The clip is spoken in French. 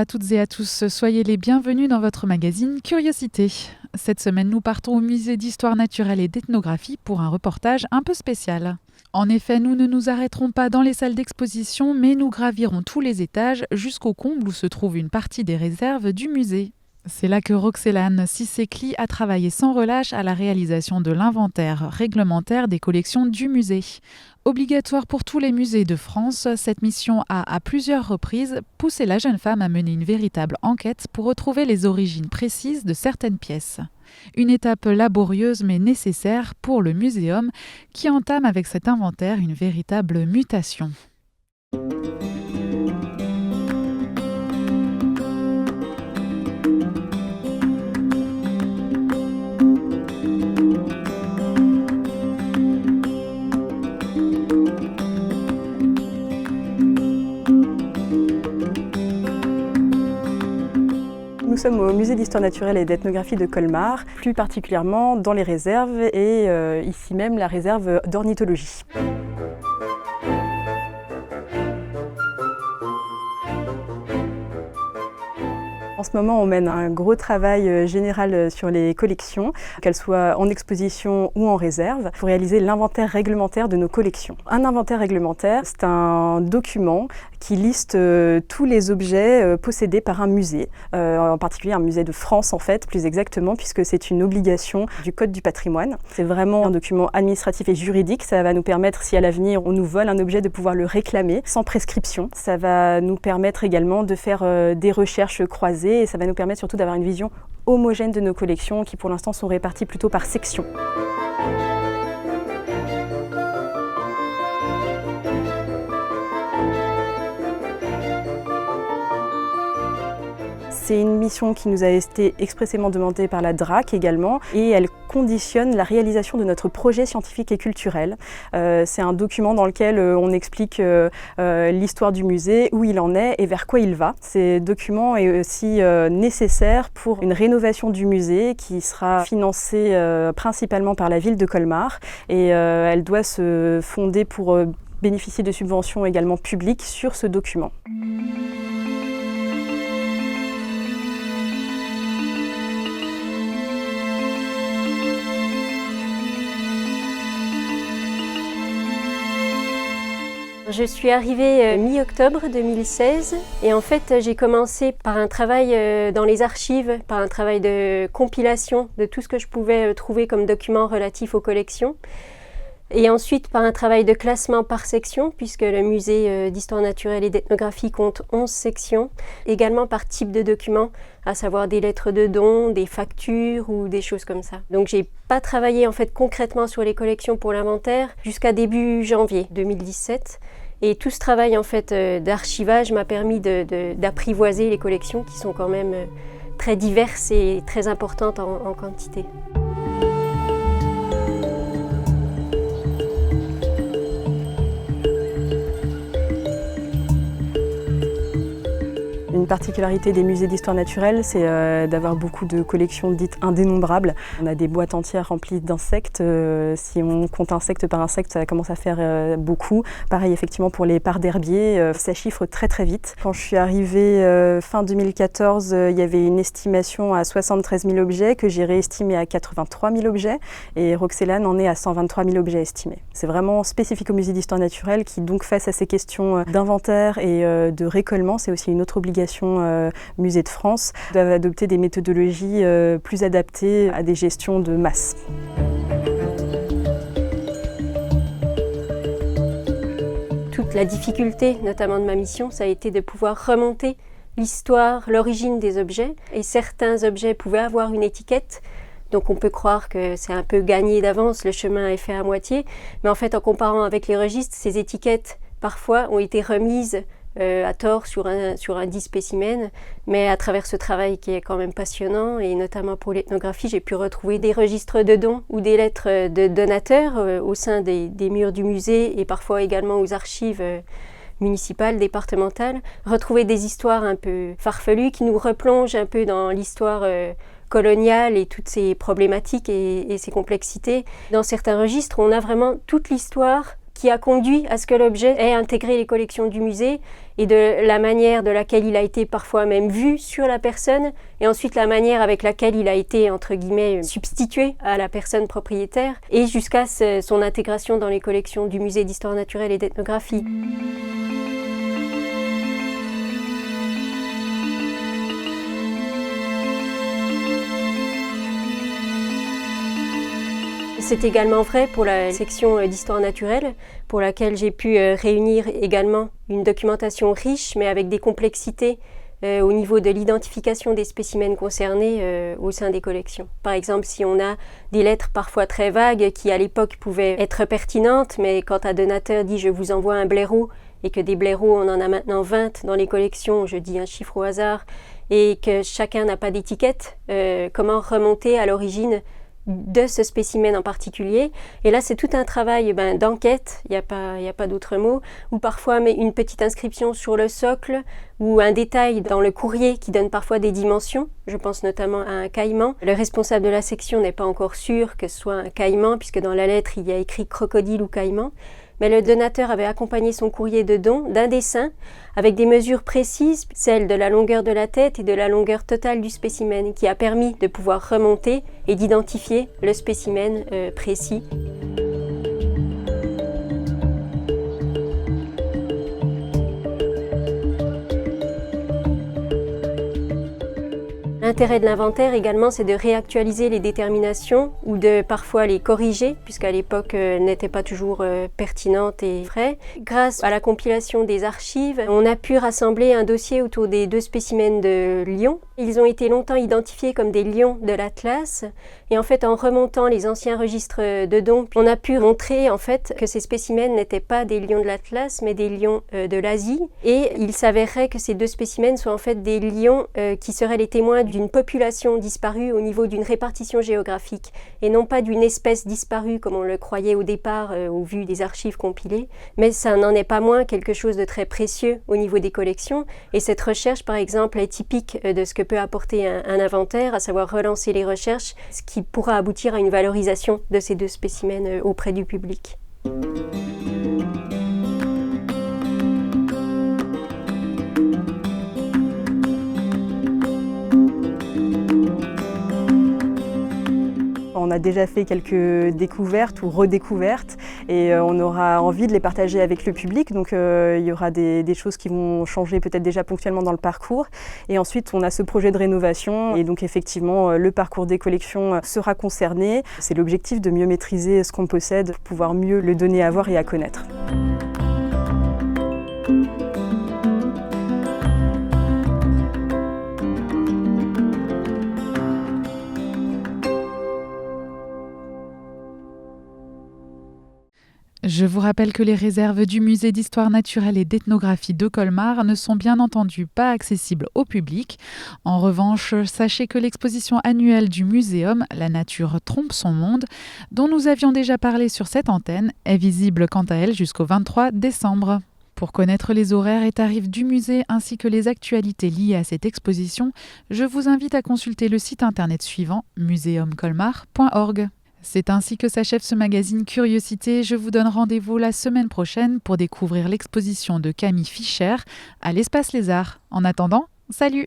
à toutes et à tous, soyez les bienvenus dans votre magazine Curiosité. Cette semaine, nous partons au musée d'histoire naturelle et d'ethnographie pour un reportage un peu spécial. En effet, nous ne nous arrêterons pas dans les salles d'exposition, mais nous gravirons tous les étages jusqu'au comble où se trouve une partie des réserves du musée. C'est là que Roxelane Sissekli a travaillé sans relâche à la réalisation de l'inventaire réglementaire des collections du musée. Obligatoire pour tous les musées de France, cette mission a, à plusieurs reprises, poussé la jeune femme à mener une véritable enquête pour retrouver les origines précises de certaines pièces. Une étape laborieuse mais nécessaire pour le muséum qui entame avec cet inventaire une véritable mutation. Nous sommes au musée d'histoire naturelle et d'ethnographie de Colmar, plus particulièrement dans les réserves et ici même la réserve d'ornithologie. En ce moment, on mène un gros travail général sur les collections, qu'elles soient en exposition ou en réserve, pour réaliser l'inventaire réglementaire de nos collections. Un inventaire réglementaire, c'est un document qui liste tous les objets possédés par un musée, en particulier un musée de France en fait, plus exactement, puisque c'est une obligation du Code du patrimoine. C'est vraiment un document administratif et juridique, ça va nous permettre, si à l'avenir on nous vole un objet, de pouvoir le réclamer sans prescription. Ça va nous permettre également de faire des recherches croisées et ça va nous permettre surtout d'avoir une vision homogène de nos collections qui pour l'instant sont réparties plutôt par section. C'est une mission qui nous a été expressément demandée par la DRAC également et elle conditionne la réalisation de notre projet scientifique et culturel. C'est un document dans lequel on explique l'histoire du musée, où il en est et vers quoi il va. Ce document est aussi nécessaire pour une rénovation du musée qui sera financée principalement par la ville de Colmar et elle doit se fonder pour bénéficier de subventions également publiques sur ce document. Je suis arrivée mi-octobre 2016 et en fait j'ai commencé par un travail dans les archives, par un travail de compilation de tout ce que je pouvais trouver comme documents relatifs aux collections et ensuite par un travail de classement par section puisque le musée d'histoire naturelle et d'ethnographie compte 11 sections, également par type de documents, à savoir des lettres de dons, des factures ou des choses comme ça. Donc j'ai pas travaillé en fait concrètement sur les collections pour l'inventaire jusqu'à début janvier 2017. Et tout ce travail en fait d'archivage m'a permis d'apprivoiser les collections qui sont quand même très diverses et très importantes en quantité. Une particularité des musées d'histoire naturelle, c'est d'avoir beaucoup de collections dites indénombrables. On a des boîtes entières remplies d'insectes. Si on compte insecte par insecte, ça commence à faire beaucoup. Pareil, effectivement, pour les parts d'herbiers, ça chiffre très très vite. Quand je suis arrivée fin 2014, il y avait une estimation à 73 000 objets que j'ai réestimé à 83 000 objets. Et Roxelane en est à 123 000 objets estimés. C'est vraiment spécifique au musée d'histoire naturelle qui, donc, face à ces questions d'inventaire et de récollement, c'est aussi une autre obligation musée de France, doivent adopter des méthodologies plus adaptées à des gestions de masse. Toute la difficulté, notamment de ma mission, ça a été de pouvoir remonter l'histoire, l'origine des objets. Et certains objets pouvaient avoir une étiquette, donc on peut croire que c'est un peu gagné d'avance, le chemin est fait à moitié. Mais en fait, en comparant avec les registres, ces étiquettes, parfois, ont été remises à tort sur un 10 spécimens, mais à travers ce travail qui est quand même passionnant et notamment pour l'ethnographie, j'ai pu retrouver des registres de dons ou des lettres de donateurs au sein des murs du musée et parfois également aux archives municipales, départementales, retrouver des histoires un peu farfelues qui nous replongent un peu dans l'histoire coloniale et toutes ses problématiques et ses complexités. Dans certains registres, on a vraiment toute l'histoire qui a conduit à ce que l'objet ait intégré les collections du musée et de la manière de laquelle il a été parfois même vu sur la personne, et ensuite la manière avec laquelle il a été, entre guillemets, substitué à la personne propriétaire, et jusqu'à son intégration dans les collections du Musée d'histoire naturelle et d'ethnographie. C'est également vrai pour la section d'histoire naturelle, pour laquelle j'ai pu réunir également une documentation riche, mais avec des complexités au niveau de l'identification des spécimens concernés au sein des collections. Par exemple, si on a des lettres parfois très vagues qui à l'époque pouvaient être pertinentes, mais quand un donateur dit « je vous envoie un blaireau » et que des blaireaux, on en a maintenant 20 dans les collections, je dis un chiffre au hasard, et que chacun n'a pas d'étiquette, comment remonter à l'origine de ce spécimen en particulier. Et là, c'est tout un travail d'enquête, il n'y a pas d'autre mot, ou parfois une petite inscription sur le socle, ou un détail dans le courrier qui donne parfois des dimensions. Je pense notamment à un caïman. Le responsable de la section n'est pas encore sûr que ce soit un caïman, puisque dans la lettre, il y a écrit crocodile ou caïman. Mais le donateur avait accompagné son courrier de don d'un dessin avec des mesures précises, celles de la longueur de la tête et de la longueur totale du spécimen, qui a permis de pouvoir remonter et d'identifier le spécimen précis. L'intérêt de l'inventaire également, c'est de réactualiser les déterminations ou de parfois les corriger, puisqu'à l'époque, elles n'étaient pas toujours pertinentes et vraies. Grâce à la compilation des archives, on a pu rassembler un dossier autour des 2 spécimens de lions. Ils ont été longtemps identifiés comme des lions de l'Atlas, et en fait, en remontant les anciens registres de dons, on a pu montrer en fait que ces spécimens n'étaient pas des lions de l'Atlas, mais des lions de l'Asie. Et il s'avérerait que ces 2 spécimens sont en fait des lions qui seraient les témoins d'une population disparue au niveau d'une répartition géographique et non pas d'une espèce disparue comme on le croyait au départ au vu des archives compilées, mais ça n'en est pas moins quelque chose de très précieux au niveau des collections. Et cette recherche par exemple est typique de ce que peut apporter un inventaire, à savoir relancer les recherches, ce qui pourra aboutir à une valorisation de ces 2 spécimens auprès du public. On a déjà fait quelques découvertes ou redécouvertes et on aura envie de les partager avec le public. Donc il y aura des choses qui vont changer peut-être déjà ponctuellement dans le parcours. Et ensuite, on a ce projet de rénovation et donc effectivement, le parcours des collections sera concerné. C'est l'objectif de mieux maîtriser ce qu'on possède pour pouvoir mieux le donner à voir et à connaître. Je vous rappelle que les réserves du Musée d'histoire naturelle et d'ethnographie de Colmar ne sont bien entendu pas accessibles au public. En revanche, sachez que l'exposition annuelle du muséum, La nature trompe son monde, dont nous avions déjà parlé sur cette antenne, est visible quant à elle jusqu'au 23 décembre. Pour connaître les horaires et tarifs du musée ainsi que les actualités liées à cette exposition, je vous invite à consulter le site internet suivant museumcolmar.org. C'est ainsi que s'achève ce magazine Curiosité. Je vous donne rendez-vous la semaine prochaine pour découvrir l'exposition de Camille Fischer à l'Espace Les Arts. En attendant, salut!